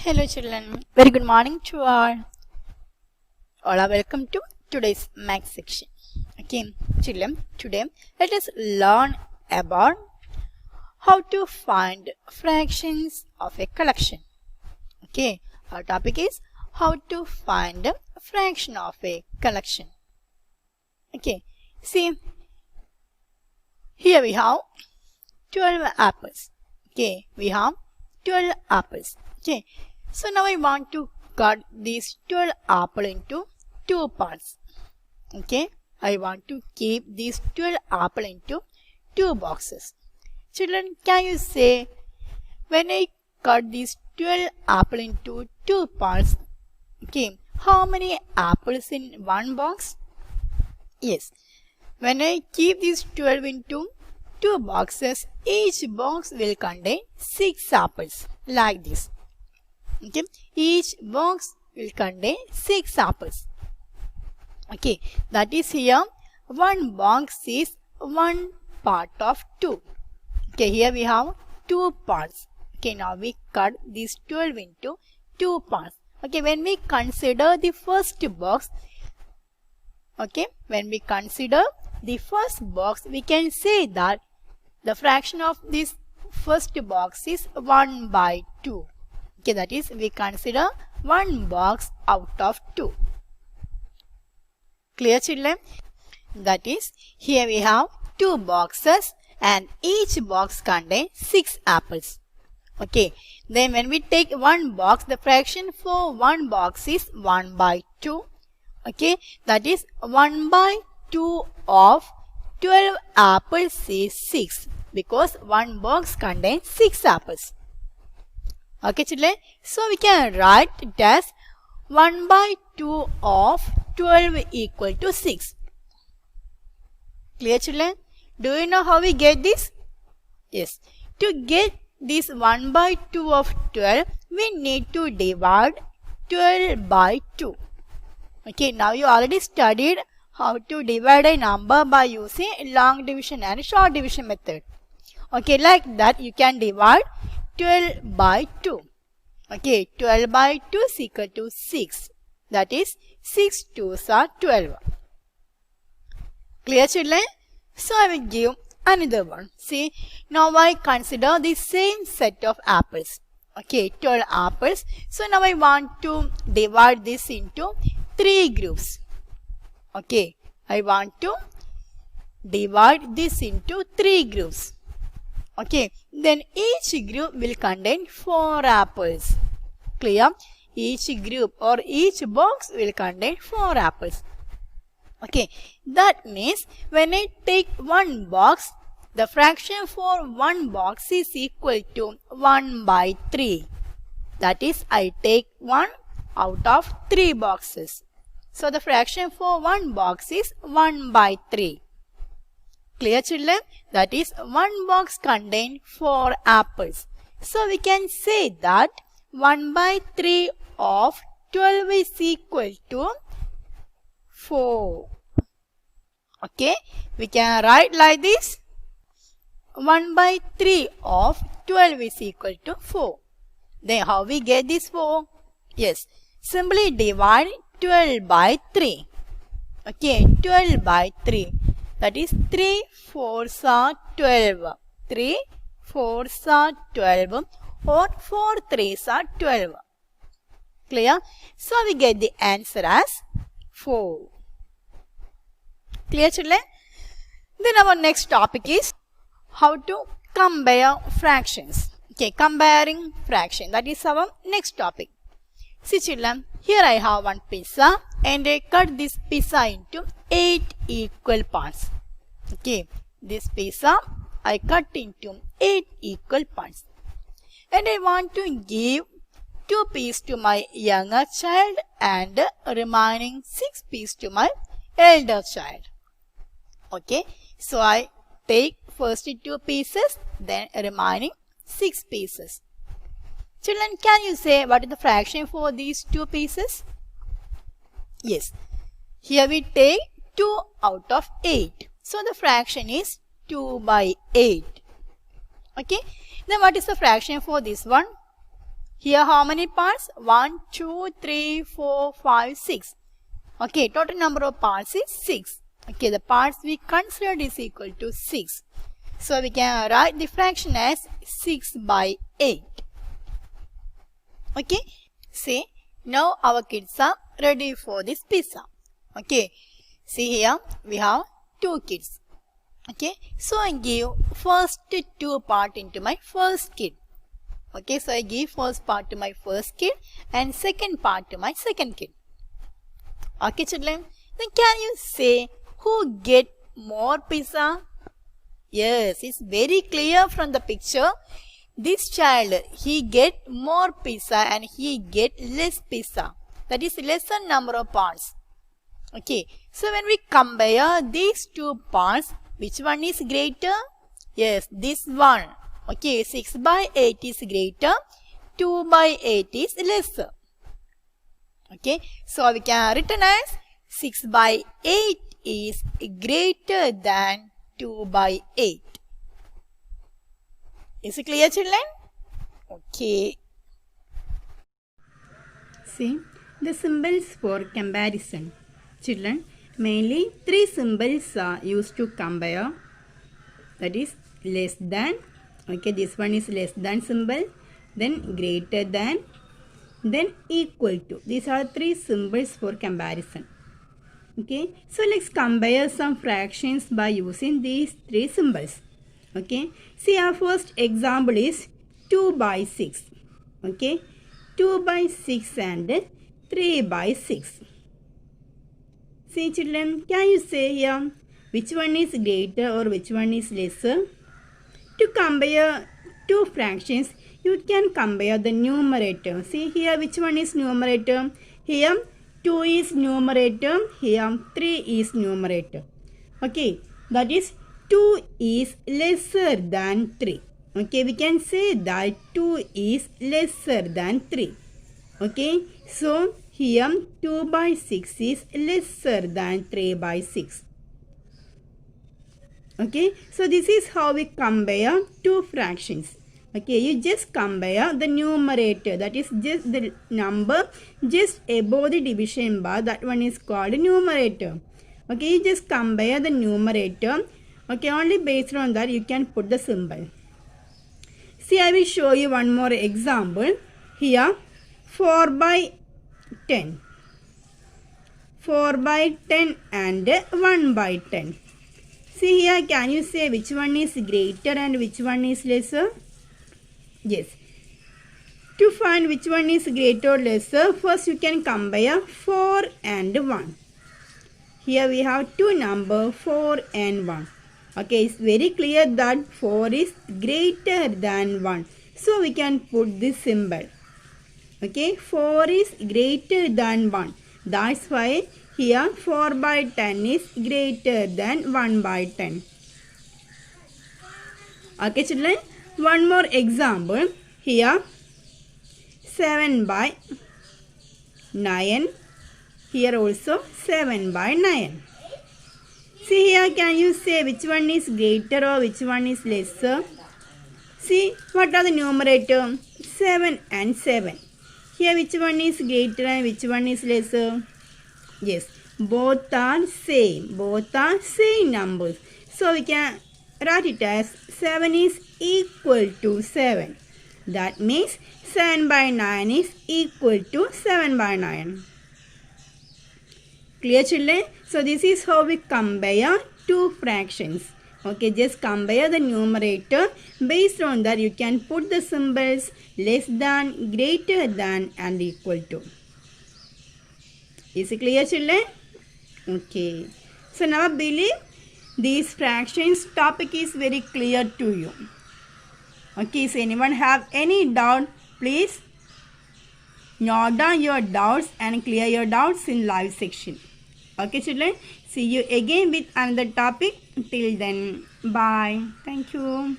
Hello children, very good morning to all. All are welcome to today's math section. Okay, children, today let us learn about how to find fractions of a collection. Okay, our topic is how to find a fraction of a collection. Okay, see, here we have 12 apples. Okay, we have 12 apples. Okay, so now I want to cut these 12 apples into two parts. Okay, I want to keep these 12 apples into two boxes. Children, can you say when I cut these 12 apples into two parts, okay, how many apples in one box? Yes, when I keep these 12 into two boxes, each box will contain 6 apples like this. Okay, each box will contain 6 apples. Okay, that is here one box is one part of 2. Okay, here we have 2 parts. Okay, now we cut these 12 into 2 parts. Okay, when we consider the first box, okay, when we consider the first box, we can say that the fraction of this first box is 1 by 2. Okay, that is we consider one box out of 2. Clear children? That is here we have 2 boxes and each box contains 6 apples. Okay, then when we take one box, the fraction for one box is 1 by 2. Okay, that is 1 by 2 of 12 apples is 6 because one box contains 6 apples. Okay children, so we can write it as 1 by 2 of 12 equal to 6. Clear children? Do you know how we get this? Yes, to get this 1 by 2 of 12, we need to divide 12 by 2. Okay, now you already studied how to divide a number by using long division and short division method. Okay, like that you can divide 12 by 2. Okay, 12 by 2 is equal to 6. That is 6 2s are 12. Clear children? So I will give another one. See, now I consider the same set of apples. Okay, 12 apples. So now I want to divide this into 3 groups. Okay, I want to divide this into 3 groups. Okay, then each group will contain 4 apples. Clear? Each group or each box will contain 4 apples. Okay, that means when I take one box, the fraction for one box is equal to 1 by 3. That is, I take 1 out of 3 boxes. So the fraction for one box is 1 by 3. Clear children? That is one box contains 4 apples. So we can say that 1 by 3 of 12 is equal to 4. Okay, we can write like this. 1 by 3 of 12 is equal to 4. Then how we get this 4? Yes, simply divide 12 by 3. Okay, 12 by 3. That is 3 4s are 12. 3 4s are 12 or 4 3s are 12. Clear? So we get the answer as 4. Clear children? Then our next topic is how to compare fractions. Okay, comparing fraction. That is our next topic. See children, here I have one pizza and I cut this pizza into 8 equal parts. Okay, this pizza I cut into 8 equal parts. And I want to give 2 pieces to my younger child and remaining 6 pieces to my elder child. Okay, so I take first 2 pieces, then remaining 6 pieces. Children, can you say what is the fraction for these 2 pieces? Yes, here we take 2 out of 8. So the fraction is 2 by 8. Okay, then what is the fraction for this one? Here how many parts? 1, 2, 3, 4, 5, 6. Okay, total number of parts is 6. Okay, the parts we considered is equal to 6. So we can write the fraction as 6 by 8. Okay, see, now our kids are ready for this pizza. Okay, see here we have 2 kids. Okay, so I give first 2 part into my first kid. Okay, so I give first part to my first kid and second part to my second kid. Okay, children, then can you say who get more pizza? Yes, it's very clear from the picture. This child, he get more pizza and he get less pizza. That is lesser number of parts. Okay, so when we compare these 2 parts, which one is greater? Yes, this one. Okay, 6 by 8 is greater, 2 by 8 is lesser. Okay, so we can written as 6 by 8 is greater than 2 by 8. Is it clear, children? Okay. See, the symbols for comparison. Children, mainly 3 symbols are used to compare. That is less than. Okay, this one is less than symbol. Then greater than. Then equal to. These are 3 symbols for comparison. Okay, so let's compare some fractions by using these 3 symbols. Okay, see our first example is 2 by 6. Okay, 2 by 6 and 3 by 6. See children, can you say here which one is greater or which one is lesser? To compare 2 fractions, you can compare the numerator. See here which one is numerator? Here 2 is numerator, here 3 is numerator. Okay, that is 2 is lesser than 3. Okay, we can say that 2 is lesser than 3. Okay, so here 2 by 6 is lesser than 3 by 6. Okay, so this is how we compare 2 fractions. Okay, you just compare the numerator, that is just the number just above the division bar, that one is called numerator. Okay, you just compare the numerator. Okay, only based on that you can put the symbol. See, I will show you one more example. Here, 4 by 10. 4 by 10 and 1 by 10. See here, can you say which one is greater and which one is lesser? Yes. To find which one is greater or lesser, first you can compare 4 and 1. Here we have 2 numbers, 4 and 1. Okay, it's very clear that 4 is greater than 1. So we can put this symbol. Okay, 4 is greater than 1. That's why here 4 by 10 is greater than 1 by 10. Okay, children. One more example. Here 7 by 9. Here also 7 by 9. See here, can you say which one is greater or which one is lesser? See, what are the numerator? 7 and 7. Here which one is greater and which one is lesser? Yes, both are same. Both are same numbers. So we can write it as 7 is equal to 7. That means 7 by 9 is equal to 7 by 9. Clear, children? So this is how we compare 2 fractions. Okay, just compare the numerator. Based on that, you can put the symbols less than, greater than and equal to. Is it clear, children? Okay. So now I believe these fractions topic is very clear to you. Okay, so anyone have any doubt, please note down your doubts and clear your doubts in live section. Okay, children, see you again with another topic. Till then, bye. Thank you.